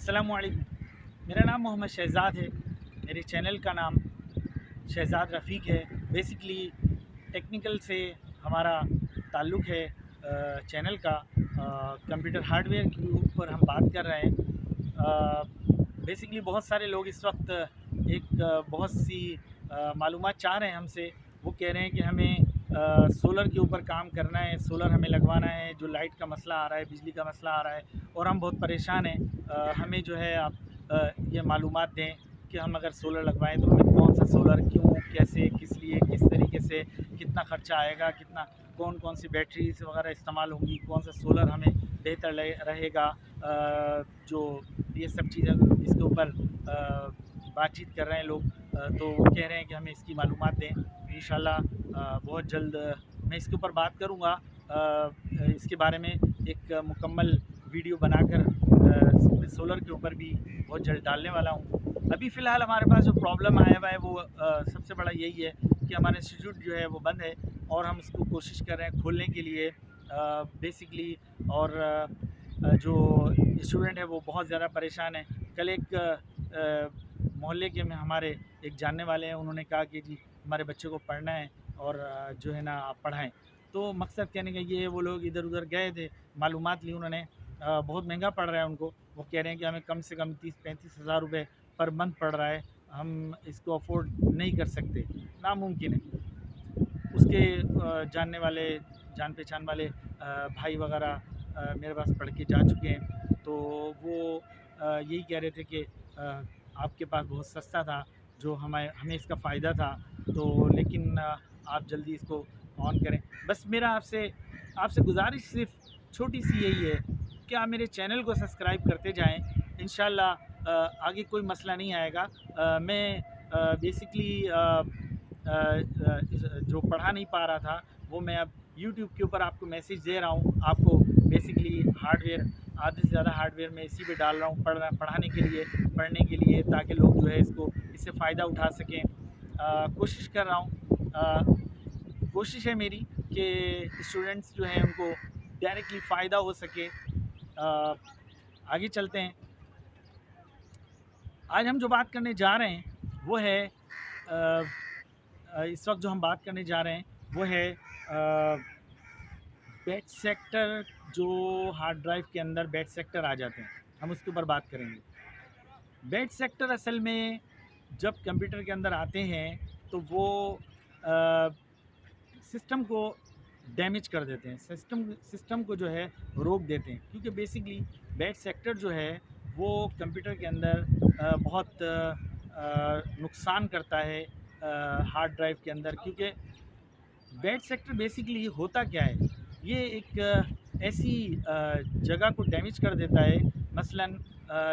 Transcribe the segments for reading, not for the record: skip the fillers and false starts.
अस्सलामुअलैकुम। मेरा नाम मोहम्मद शहज़ाद है। मेरे चैनल का नाम शहज़ाद रफ़ीक है। बेसिकली टेक्निकल से हमारा ताल्लुक़ है। चैनल का कंप्यूटर हार्डवेयर के ऊपर हम बात कर रहे हैं। बेसिकली बहुत सारे लोग इस वक्त बहुत सी मालूमात चाह रहे हैं हमसे। वो कह रहे हैं कि हमें सोलर के ऊपर काम करना है, सोलर हमें लगवाना है, जो लाइट का मसला आ रहा है, बिजली का मसला आ रहा है और हम बहुत परेशान हैं। हमें जो है आप ये मालूमात दें कि हम अगर सोलर लगवाएं तो हमें कौन सा सोलर, क्यों, कैसे, किस लिए, किस तरीके से, कितना ख़र्चा आएगा, कितना कौन कौन सी बैटरीज वगैरह इस्तेमाल होंगी, कौन सा सोलर हमें बेहतर रहेगा। जो ये सब चीज़ें इसके ऊपर बातचीत कर रहे हैं लोग। तो वो कह रहे हैं कि हमें इसकी मालूमात दें। इंशाल्लाह बहुत जल्द मैं इसके ऊपर बात करूँगा। इसके बारे में एक मुकम्मल वीडियो बनाकर सोलर के ऊपर भी बहुत जल्द डालने वाला हूँ। अभी फ़िलहाल हमारे पास जो प्रॉब्लम आया हुआ है वो सबसे बड़ा यही है कि हमारा इंस्टीट्यूट जो है वो बंद है और हम उसको कोशिश कर रहे हैं खोलने के लिए बेसिकली। और जो स्टूडेंट है वो बहुत ज़्यादा परेशान है। कल एक मोहल्ले के में हमारे एक जानने वाले हैं, उन्होंने कहा कि जी हमारे बच्चे को पढ़ना है और जो है ना आप पढ़ाएं। तो मकसद कहने का ये है, वो लोग इधर उधर गए थे, मालूमात ली उन्होंने। बहुत महंगा पड़ रहा है उनको। वो कह रहे हैं कि हमें कम से कम 30-35 हज़ार रुपये पर मंथ पड़ रहा है, हम इसको अफोर्ड नहीं कर सकते, नामुमकिन है। उसके जानने वाले, जान पहचान वाले भाई वगैरह मेरे पास पढ़ के जा चुके हैं। तो वो यही कह रहे थे कि आपके पास बहुत सस्ता था, जो हमें इसका फ़ायदा था, तो लेकिन आप जल्दी इसको ऑन करें। बस मेरा आपसे गुजारिश सिर्फ छोटी सी यही है कि आप मेरे चैनल को सब्सक्राइब करते जाएं। इंशाल्लाह आगे कोई मसला नहीं आएगा। मैं बेसिकली जो पढ़ा नहीं पा रहा था वो मैं अब यूट्यूब के ऊपर आपको मैसेज दे रहा हूँ। आपको बेसिकली हार्डवेयर, आधे से ज़्यादा हार्डवेयर मैं इसी पे डाल रहा हूँ पढ़ने के लिए, ताकि लोग जो है इससे फ़ायदा उठा सकें। कोशिश कर रहा हूँ, कोशिश है मेरी कि स्टूडेंट्स जो हैं उनको डायरेक्टली फ़ायदा हो सके। आगे चलते हैं। आज हम जो बात करने जा रहे हैं वो है इस वक्त जो हम बात करने जा रहे हैं वो है बैट सेक्टर। जो हार्ड ड्राइव के अंदर बैट सेक्टर आ जाते हैं, हम उसके ऊपर बात करेंगे। बैट सेक्टर असल में जब कंप्यूटर के अंदर आते हैं तो वो सिस्टम को डैमेज कर देते हैं, सिस्टम को जो है रोक देते हैं। क्योंकि बेसिकली बैट सेक्टर जो है वो कंप्यूटर के अंदर बहुत नुकसान करता है हार्ड ड्राइव के अंदर। क्योंकि बैट सेक्टर बेसिकली होता क्या है, ये एक ऐसी जगह को डैमेज कर देता है। मसलन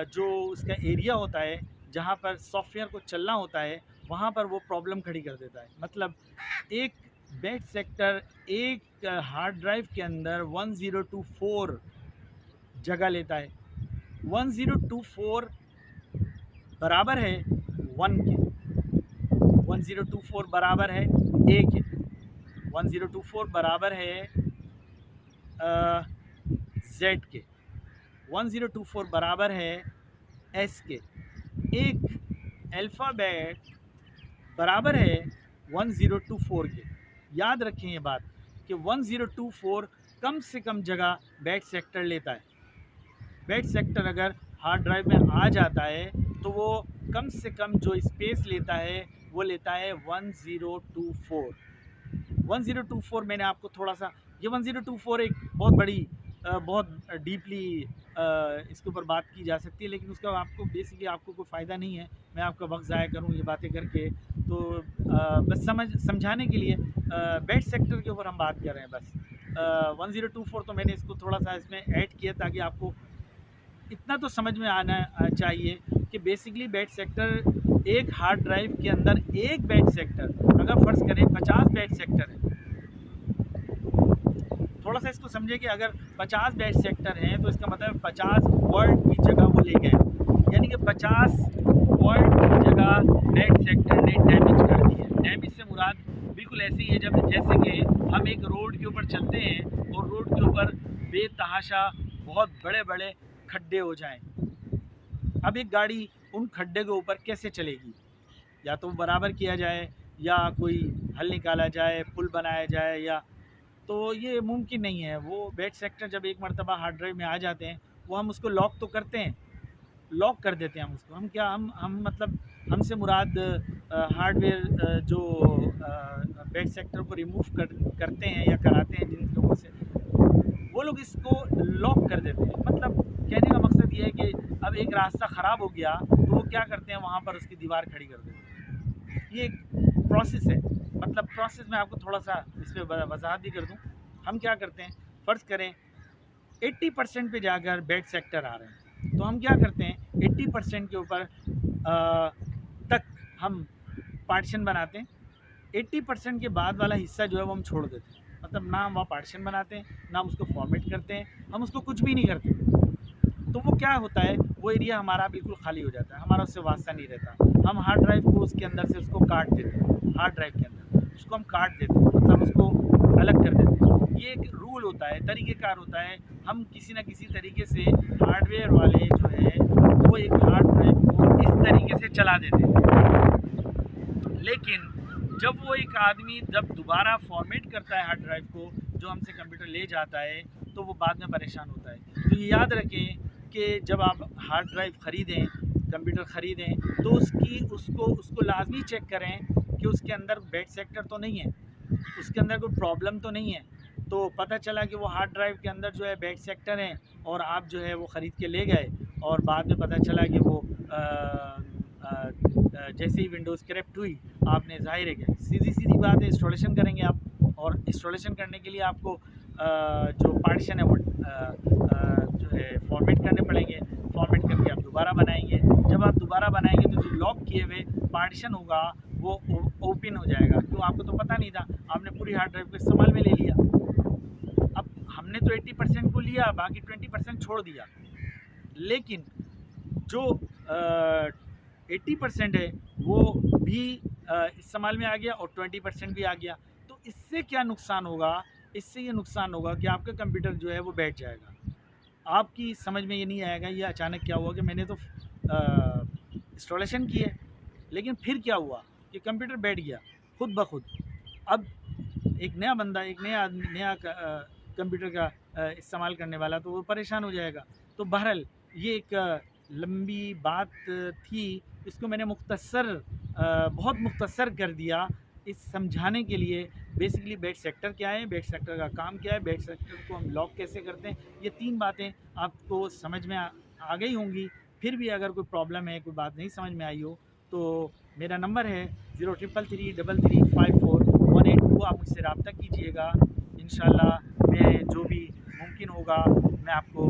जो उसका एरिया होता है जहाँ पर सॉफ्टवेयर को चलना होता है, वहाँ पर वो प्रॉब्लम खड़ी कर देता है। मतलब एक बैट सेक्टर एक हार्ड ड्राइव के अंदर 1024 जगह लेता है। 1024 बराबर है 1 के, 1024 बराबर है ए के, 1024 बराबर है Z के, 1024 बराबर है S के। एक अल्फ़ाबेट बराबर है 1024 के। याद रखें ये बात कि 1024 कम से कम जगह बैट सेक्टर लेता है। बैट सेक्टर अगर हार्ड ड्राइव में आ जाता है तो वो कम से कम जो स्पेस लेता है वो लेता है 1024। 1024 मैंने आपको थोड़ा सा, ये 1024 एक बहुत बड़ी बहुत डीपली इसके ऊपर बात की जा सकती है, लेकिन उसका आपको बेसिकली आपको कोई फ़ायदा नहीं है। मैं आपका वक्त ज़ाया करूँ ये बातें करके। तो बस समझाने के लिए बैट सेक्टर के ऊपर हम बात कर रहे हैं। बस 1024 तो मैंने इसको थोड़ा सा इसमें ऐड किया ताकि आपको इतना तो समझ में आना चाहिए कि बेसिकली बैट सेक्टर एक हार्ड ड्राइव के अंदर, एक बैट सेक्टर अगर फ़र्ज़ करें 50 बैट सेक्टर है, थोड़ा सा इसको समझे कि अगर 50 बैट सेक्टर हैं तो इसका मतलब 50 वर्ल्ड की जगह वो ले गए, यानी कि 50 वर्ल्ड की जगह बैट सेक्टर ने डैमेज कर दी है। डैमेज से मुराद बिल्कुल ऐसे ही है जब जैसे कि हम एक रोड के ऊपर चलते हैं और रोड के ऊपर बेतहाशा बहुत बड़े बड़े खड्डे हो जाएं। اب ایک گاڑی ان کھڈے کے اوپر کیسے چلے گی؟ یا تو برابر کیا جائے یا کوئی حل نکالا جائے، پل بنایا جائے، یا تو یہ ممکن نہیں ہے۔ وہ بیڈ سیکٹر جب ایک مرتبہ ہارڈ ڈرائیو میں آ جاتے ہیں، وہ ہم اس کو لاک تو کرتے ہیں، لاک کر دیتے ہیں ہم اس کو۔ ہم کیا ہم مطلب ہم سے مراد ہارڈ ویئر جو بیڈ سیکٹر کو ریموو کرتے ہیں یا کراتے ہیں جن لوگوں سے، وہ لوگ اس کو لاک کر دیتے ہیں۔ مطلب کہنے کا مقصد یہ ہے کہ اب ایک راستہ خراب ہو گیا تو وہ کیا کرتے ہیں، وہاں پر اس کی دیوار کھڑی کر دیتے ہیں۔ یہ ایک پروسیس ہے، مطلب پروسیس میں آپ کو تھوڑا سا اس پہ وضاحت بھی کر دوں۔ ہم کیا کرتے ہیں، فرض کریں 80% پہ جا کر بیڈ سیکٹر آ رہے ہیں، تو ہم کیا کرتے ہیں 80% کے اوپر تک ہم پارٹیشن بناتے ہیں۔ 80% کے بعد والا حصہ جو ہے وہ ہم چھوڑ دیتے ہیں، مطلب نہ ہم وہاں پارٹیشن بناتے ہیں، نہ ہم اس کو فارمیٹ کرتے ہیں، ہم اس کو کچھ بھی نہیں کرتے۔ تو وہ کیا ہوتا ہے، وہ ایریا ہمارا بالکل خالی ہو جاتا ہے، ہمارا اس سے واسطہ نہیں رہتا۔ ہم ہارڈ ڈرائیو کو اس کے اندر سے اس کو کاٹ دیتے ہیں، ہارڈ ڈرائیو کے اندر اس کو ہم کاٹ دیتے ہیں، مطلب اس کو الگ کر دیتے ہیں۔ یہ ایک رول ہوتا ہے، طریقہ کار ہوتا ہے۔ ہم کسی نہ کسی طریقے سے ہارڈ ویئر والے جو ہے وہ ایک ہارڈ ڈرائیو کو اس طریقے سے چلا دیتے ہیں، لیکن جب وہ ایک آدمی جب دوبارہ فارمیٹ کرتا ہے ہارڈ ڈرائیو کو جو ہم سے کمپیوٹر لے جاتا ہے، تو وہ بعد میں پریشان ہوتا ہے۔ تو یہ یاد رکھیں کہ جب آپ ہارڈ ڈرائیو خریدیں، کمپیوٹر خریدیں، تو اس کو لازمی چیک کریں کہ اس کے اندر بیڈ سیکٹر تو نہیں ہے، اس کے اندر کوئی پرابلم تو نہیں ہے۔ تو پتہ چلا کہ وہ ہارڈ ڈرائیو کے اندر جو ہے بیڈ سیکٹر ہیں، اور آپ جو ہے وہ خرید کے لے گئے، اور بعد میں پتہ چلا کہ وہ جیسے ہی ونڈوز کرپٹ ہوئی، آپ نے ظاہر ہے کہ سیدھی بات ہے انسٹالیشن کریں گے آپ، اور انسٹالیشن کرنے کے لیے آپ کو جو پارٹیشن ہے وہ جو ہے فارمیٹ کرنے پڑیں گے، فارمیٹ کر کے آپ دوبارہ بنائیں گے۔ جب آپ دوبارہ بنائیں گے تو جو لاک کیے ہوئے پارٹیشن ہوگا وہ اوپن ہو جائے گا، کیوں آپ کو تو پتہ نہیں تھا، آپ نے پوری ہارڈ ڈرائیو کو استعمال میں لے لیا۔ اب ہم نے تو 80% کو لیا، باقی 20% چھوڑ دیا، لیکن جو 80% ہے وہ بھی استعمال میں آ گیا اور 20% بھی آ گیا۔ تو اس سے کیا نقصان ہوگا؟ اس سے یہ نقصان ہوگا کہ آپ کا کمپیوٹر جو ہے وہ بیٹھ جائے گا۔ آپ کی سمجھ میں یہ نہیں آئے گا یہ اچانک کیا ہوا کہ میں نے تو انسٹالیشن کی ہے، لیکن پھر کیا ہوا کہ کمپیوٹر بیٹھ گیا خود بخود۔ اب ایک نیا بندہ، ایک نیا آدمی نیا کمپیوٹر کا استعمال کرنے والا، تو وہ پریشان ہو جائے گا۔ تو بہرحال یہ ایک لمبی بات تھی، اس کو میں نے بہت مختصر کر دیا اس سمجھانے کے لیے بیسیکلی بیڈ سیکٹر کیا ہے، بیڈ سیکٹر کا کام کیا ہے، بیڈ سیکٹر کو ہم لاک کیسے کرتے ہیں۔ یہ 3 باتیں آپ کو سمجھ میں آ گئی ہوں گی۔ پھر بھی اگر کوئی پرابلم ہے، کوئی بات نہیں سمجھ میں آئی ہو، تو میرا نمبر ہے 0333335182، آپ مجھ سے رابطہ کیجیے گا۔ انشاءاللہ میں جو بھی ممکن ہوگا میں آپ کو